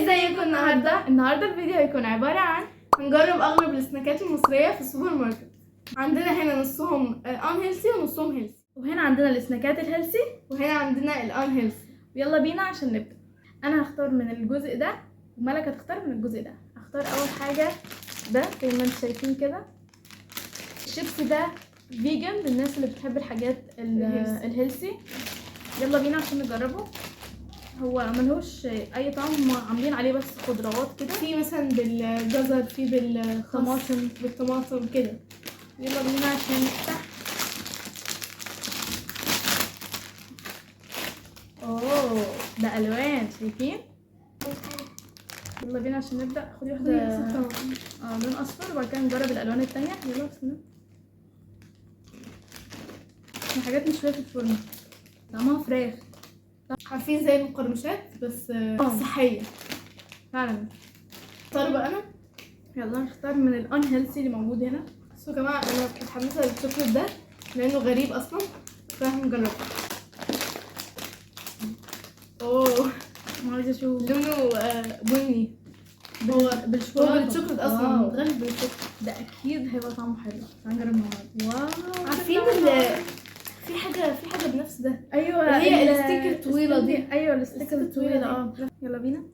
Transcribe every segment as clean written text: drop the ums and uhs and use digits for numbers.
ازيكم النهارده الفيديو هيكون عباره عن هنجرب اغلب السناكات المصريه في السوبر ماركت. عندنا هنا نصهم ان هيلثي ونصهم هيلثي، وهنا عندنا السناكات الهيلثي، وهنا عندنا الان هيلثي. يلا بينا عشان نبدا. انا هختار من الجزء ده وملك هتختار من الجزء ده. هختار اول حاجه ده زي ما انتم شايفين كده. الشيبسي ده فيجن للناس اللي بتحب الحاجات الهيلثي. يلا بينا عشان نجربه. هو ملهوش اي طعم، هم عاملين عليه بس خضروات كده، في مثلا بالجزر، في بالطماطم كده. يلا بينا عشان نفتح. اوه ده الوان، شايفين؟ يلا بينا عشان نبدا. خدي واحده لون اصفر وبعد كده نجرب الالوان التانية. يلا بسم الله. حاجات مشويه في الفرن، طعمها فراخ، عارفين زي المقرمشات بس صحيه فعلا. اختار بقى انا. يلا نختار من الان هيلثي اللي موجود هنا. بصوا يا جماعه، انا متحمسه للشوكليت ده لانه غريب اصلا، فهنجربه. اوه عايزه اشوف لونه بني. هو بالشوكليت اصلا، متغلف بالشوكليت. ده اكيد هيبقى طعمه حلو. تعالى نجرب مع بعض. واو، عارفين في حاجه بنفس ده. ايوه هي الستيك الطويله دي. ايوه الستيك الطويله دي. يلا بينا.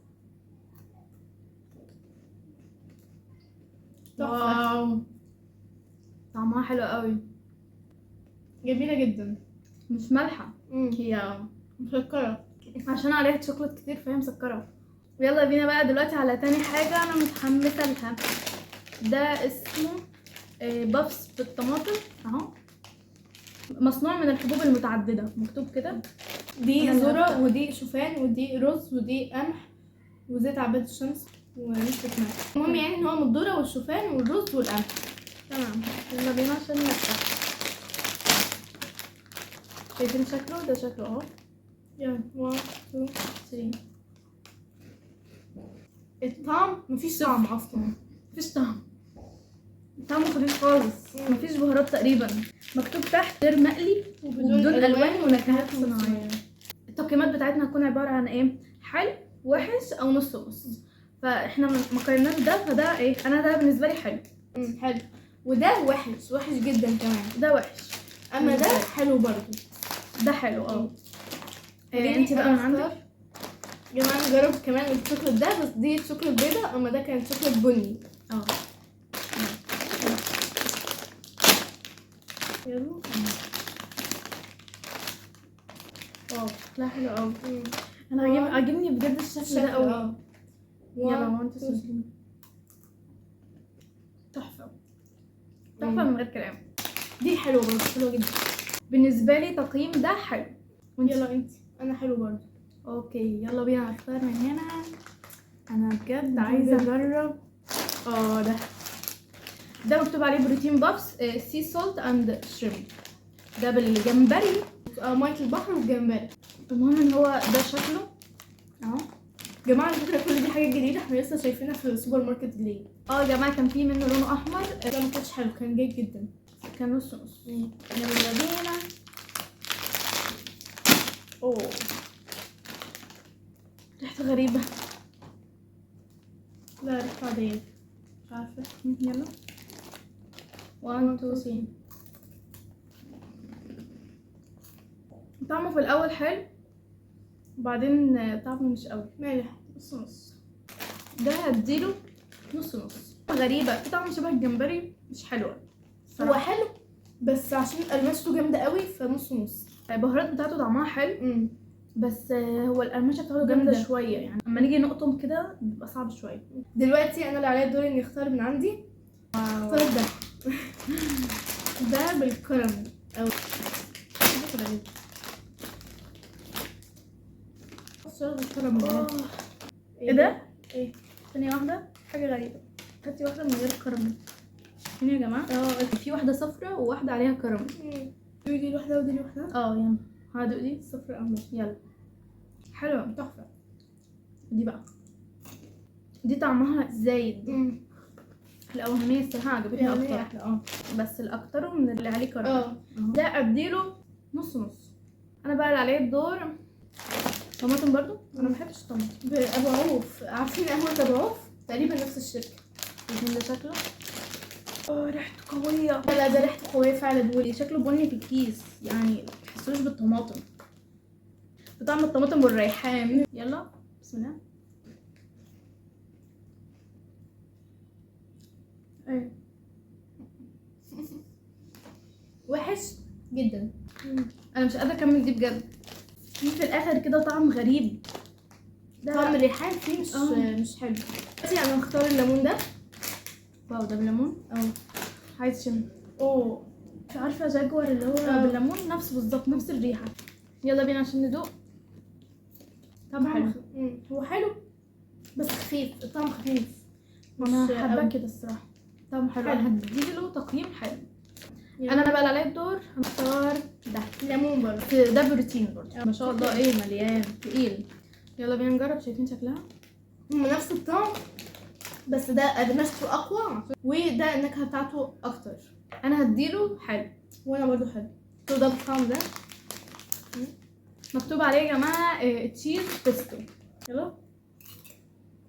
واو طعمها حلو قوي، جميله جدا. مش مالحه، هي مسكره عشان عليها شوكولات كتير فهي مسكره. ويلا بينا بقى دلوقتي على تاني حاجه انا متحمسه لها. ده اسمه بافس بالطماطم اهو، مصنوع من الحبوب المتعدده، مكتوب كده. دي ذره ودي شوفان ودي رز ودي قمح وزيت عباد الشمس ونسبة ملح. المهم يعني ان هو من الذره والشوفان والرز والقمح. تمام. يلا بينا عشان نفتح. شايفين شكله؟ ده شكله اهو. يلا 1 2 3. الطعم مفيش طعم اصلا، مفيش طعم، طعمه خفيف خالص، مفيش بهارات تقريبا. مكتوب تحت غير مقلي وبدون الوان ونكهات صناعيه. التقييمات بتاعتنا هتكون عباره عن ايه؟ حلو، وحش، او نص نص. فاحنا ما قارناش ده، فده ايه؟ انا ده بالنسبه لي حلو. حلو. وده وحش جدا كمان. ده وحش، اما ده حلو برضو. ده حلو انت بقى من عندك. يا جماعه نجرب كمان الشوكولات ده، بس دي شوكولات بيضاء اما ده كان شوكولات بني. يلا. واو لا حلو قوي. انا عاجبني بجد الشكل ده قوي. يلا 1 2 تحفه تحفه من غير كلام. دي حلوه برضه، حلوه جدا بالنسبه لي. تقييم ده حلو. يلا انت. انا حلو برضه. اوكي يلا بينا نختار من هنا. انا بجد عايزه اجرب. ده مكتوب عليه بروتين بافس سي سولت اند شريمب. ده بالجمبري، ميه البحر والجمبري. المهم ان هو ده شكله اهو. يا جماعه على فكره كل دي حاجات جديده، احنا لسه شايفينها في السوبر ماركت جديد. يا جماعه كان في منه لونه احمر. لا ما كانش حلو، كان جيد جدا، كان نص نص. يلا بينا. اوه ريحته غريبه. لا ريحته عاديه، مش عارفه. يلا 1 2 3. طعمه في الاول حلو وبعدين طعمه مش قوي، مالح، نص نص. ده هديله نص نص. غريبه، في طعم شبه الجمبري، مش حلوه. هو حلو بس عشان قرمشته جامده قوي فنص نص. البهارات بتاعته طعمها حلو بس هو القرمشه بتاعته جامده شويه، يعني اما نيجي نقطم كده بيبقى صعب شويه. دلوقتي انا اللي عليا الدور اني اختار من عندي. اختار ده. ده بالكراميل او ايه ده؟ ايه؟ ثانيه واحده، حاجه غريبه. هاتي واحده من غير كراميل هنا يا جماعه. في واحده صفراء وواحده عليها كراميل. دي واحده ودي واحده. يلا هادوق دي الصفراء اهو. يلا. حلوه تحفه. دي بقى دي طعمها زايد. الاولانيه الصراحه عجبتني اكتر. بس الاكتر من اللي عليه كراميل. ده اديله نص نص. انا بقى اللي عليه الدور. طماطم برضو، انا ما بحبش الطماطم. ابو عوف، عارفين قهوه ابو عوف؟ تقريبا نفس الشركه. الاتنين ده شكله ريحته قويه. لا ده ريحته قويه فعلا. واللي شكله بني في الكيس، يعني متحسوش بالطماطم، بطعم الطماطم والريحان. يلا بسم الله. ايه وحش جدا. انا مش قادره اكمل دي بجد. في الاخر كده طعم غريب. طعم الريحان فيه مش حلو. دلوقتي انا هختار الليمون ده. واو ده بليمون. عايز شم. اوه مش عارفه جاكوار اللي هو بالليمون نفسه بالظبط، نفس الريحه. يلا بينا عشان ندوق. طعم حلو. هو حلو بس خفيف، الطعم خفيف. انا مش حابه قوي. كده الصراحه. طعم حلو. حلو. انا هديله تقييم حلو. يلا. انا بقى عليا الدور، هختار ده. ليمون برضه. ده بروتين برضه ما شاء الله، ايه مليان تقيل. يلا بينا نجرب. شايفين شكلها؟ هما نفس الطعم بس ده قرمشته اقوى وده النكهه بتاعته اكتر. انا هديله حلو. وانا برضو حلو. ده بالطعم ده مكتوب عليه يا جماعه تشيز بيستو. يلا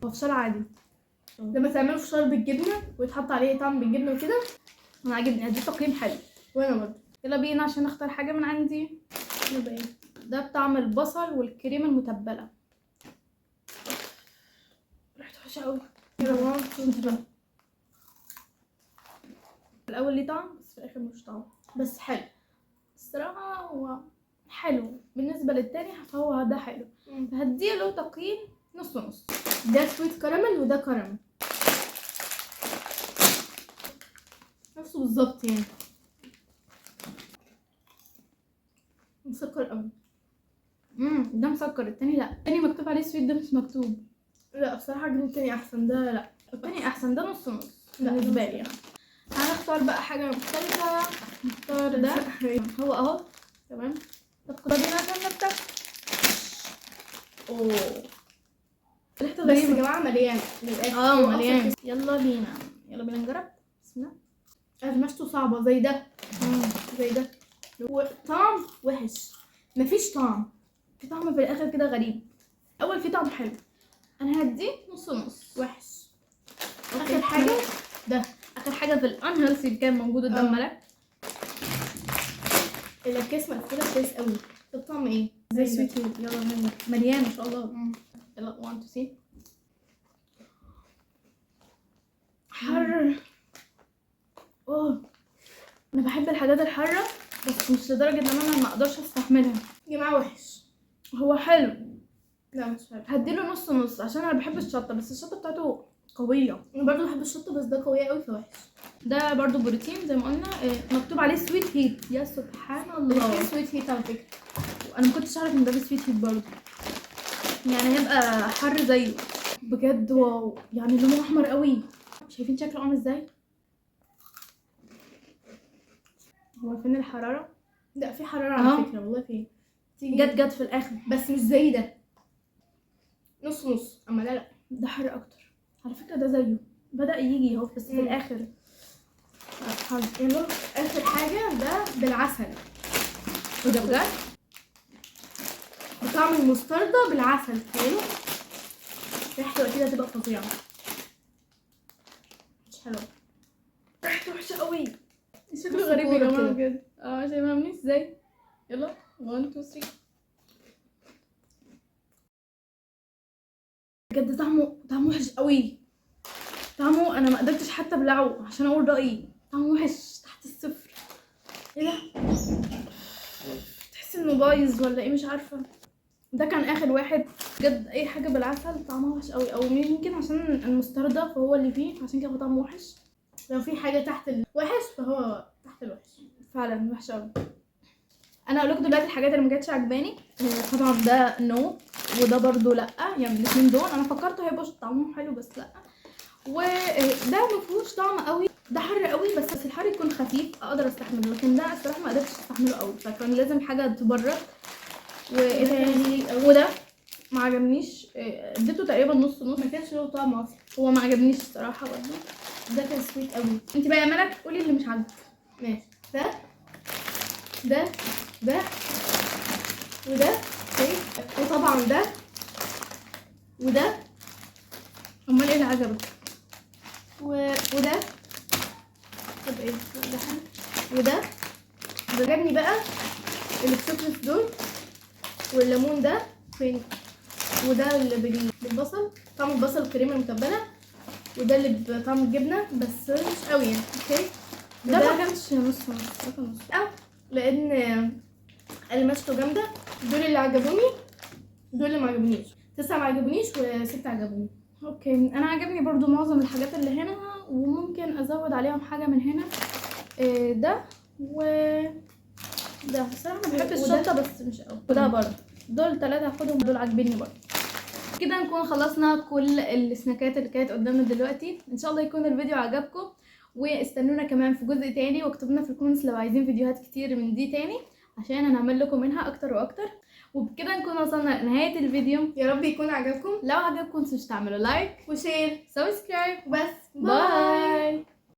هو فشار عادي. لما تعملوا فشار بالجبنه ويتحط عليه طعم بالجبنه وكده. انا عاجبني، هديه تقييم حلو. وانا برضو. يلا بينا عشان اختار حاجه من عندي. يبقى ايه؟ ده بطعم البصل والكريمه المتبله. ريحته وحشه قوي. يلا ماما شوف بقى. الاول ليه طعم بس في الاخر مش طعم. بس حلو الصراحه هو حلو بالنسبه للتاني، فهو ده حلو. هديله تقييم نص نص. ده سويت كراميل وده كراميل نفسه بالظبط يعني. مسكر قوي. ده مسكر، التاني لا. التاني مكتوب عليه سويت، ده مش مكتوب. لا بصراحه عجبني التاني احسن، ده لا. التاني احسن، ده نص نص لا، بالنسبه ده لي يعني. هنختار بقى حاجه مختلفه. نختار ده. هو اهو تمام. طب خدينا عشان نفتح. ريحته بس يا غريبه. جماعه مليان للاخر. مليان. يلا بينا نجرب. بسم الله. قرمشته صعبه زي ده. زي ده. وطعم وحش، مفيش طعم. في طعم في الاخر كده غريب. اول في طعم حلو. انا هديه نص نص. وحش. اخر حاجه ده. اخر حاجه في الانهيلثي اللي كان موجود قدام ملك. الكيس مقفوله كويس قوي. الطعم ايه؟ زي ده. سويت هيل. يلا بينا. مليان ما شاء الله. يلا 1 2 3. حر. انا بحب الحاجات الحاره بس مش لدرجه ان انا ما اقدرش استحملها. يا جماعه وحش. هو حلو. لا مش حلو. هديله نص نص عشان انا بحب الشطه، بس الشطه بتاعته قويه. انا برضو بحب الشطه بس ده قويه قوي فوحش. ده برضو بروتين زي ما قلنا. مكتوب عليه سويت هيت. يا سبحان الله. ده سويت هيت على فكره. انا ما كنتش اعرف ان ده بسويت هيت برضو، يعني هيبقى حر زيه بجد. واو يعني لونه احمر قوي. شايفين شكله عامل ازاي؟ هو فين الحراره؟ لا في حراره على فكره والله في. تيجي جت في الاخر بس مش زي ده. نص نص. اما لا ده حر اكتر على فكره. ده زيه بدأ يجي اهو بس في الاخر. يلا اخر حاجه ده بالعسل. وده بجد بطعم المستردة بالعسل. تخيلوا ريحته اكيد هتبقى فظيعه. مش حلوه. ريحته وحشه قوي. شكله بس غريب يا كورة جماعه كده. بجد. شايفاهمني ازاي؟ يلا 1 2 3. بجد طعمه وحش قوي. طعمه انا ما قدرتش حتى ابلعه عشان اقول رايي. طعمه وحش تحت الصفر. ايه ده؟ تحس انه بايظ ولا ايه؟ مش عارفه. ده كان اخر واحد بجد. اي حاجه بالعسل طعمها وحش قوي، او يمكن عشان المستردة فهو اللي فيه عشان كده هو طعمه وحش. لو في حاجه تحت الوحش فهو تحت الوحش فعلا وحش قوي. انا اقول لكم دلوقتي الحاجات اللي ما كانتش عجباني. طبعا ده نو، وده برضو لا. يعني الاثنين دول انا فكرت هيبقوا طعمهم حلو بس لا. وده ما فيهوش طعم قوي. ده حر قوي بس الحر يكون خفيف اقدر استحمله، لكن ده الصراحه ما قدرتش استحمله قوي، فكان لازم حاجه تبرد. وايه تاني؟ وده ما عجبنيش. اديته تقريبا نص نص. ما كانش له طعم اصلا. هو ما عجبنيش الصراحه برضو. ده كان سويت قوي. انت بقى يا ملك قولي اللي مش عاجبك. ماشي. ده وده اوكي. وطبعا ده وده. امال ايه اللي عجبك؟ وده طب ايه ده حلو. وده عجبني بقى الشوكليت دول، والليمون ده فين، وده اللي بالبصل، طعم البصل الكريمه المتبله، وده اللي بطعم الجبنه بس مش قوي يعني. اوكي. ده ما كانش نص ده كان نص. لان المشته جامده. دول اللي عجبوني، دول اللي ما عجبونيش. 9 ما عجبونيش و6 عجبوني. اوكي انا عجبني برضو معظم الحاجات اللي هنا، وممكن ازود عليهم حاجه من هنا. ده و ده الصراحه انا بحب الشطه بس مش قوي. وده برضه دول 3 هاخدهم، دول عاجبيني برضه. كده نكون خلصنا كل السناكات اللي كانت قدامنا دلوقتي. ان شاء الله يكون الفيديو عجبكم، واستنونا كمان في جزء تاني، واكتبوا لنا في الكومنتس لو عايزين فيديوهات كتير من دي تاني عشان هنعمل لكم منها اكتر واكتر. وبكده نكون وصلنا لنهايه الفيديو. يا رب يكون عجبكم. لو عجبكم متنسوش تعملوا لايك وشير سبسكرايب وبس. باي.